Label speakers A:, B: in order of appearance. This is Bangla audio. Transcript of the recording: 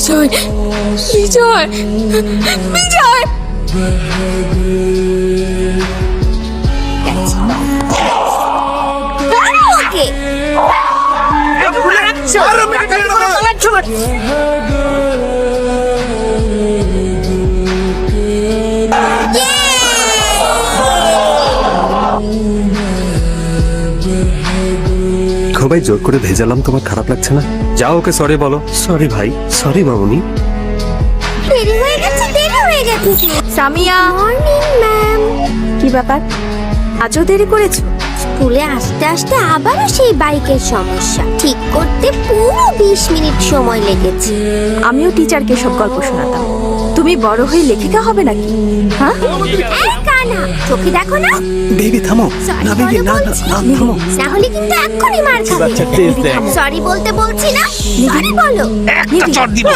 A: বিজয়, বিজয়, বিজয়।
B: ওকে
C: ভাই জোর করে ভেজালাম, তোমার খারাপ লাগছে না? যাও ওকে সরি বলো। সরি ভাই, সরি মামুনি।
B: দেরি হয়ে গেছে, দেরি হয়ে গেছে।
A: Samia,
B: morning ma'am.
A: কি ব্যাপার আজও দেরি করেছো?
B: স্কুলে আসতে আসতে আবারও সেই বাইকের সমস্যা ঠিক করতে পুরো 20 মিনিট সময় লেগেছে।
A: আমিও টিচারকে সব গল্প শোনাতাম। তুমি বড় হয়ে লেখিকা হবে নাকি? হ্যাঁ,
B: এই কানা, চোখে দেখো না?
C: বেবি থামো।
B: Sorry
C: না বেবি,
B: বলো
C: না না
B: বলছি।
C: না, থামো।
B: না হলে কিন্তু এক্ষুনি মার খাবে। সরি বলতে বলছি না, সরি বলো।
C: একটা চড় দিব।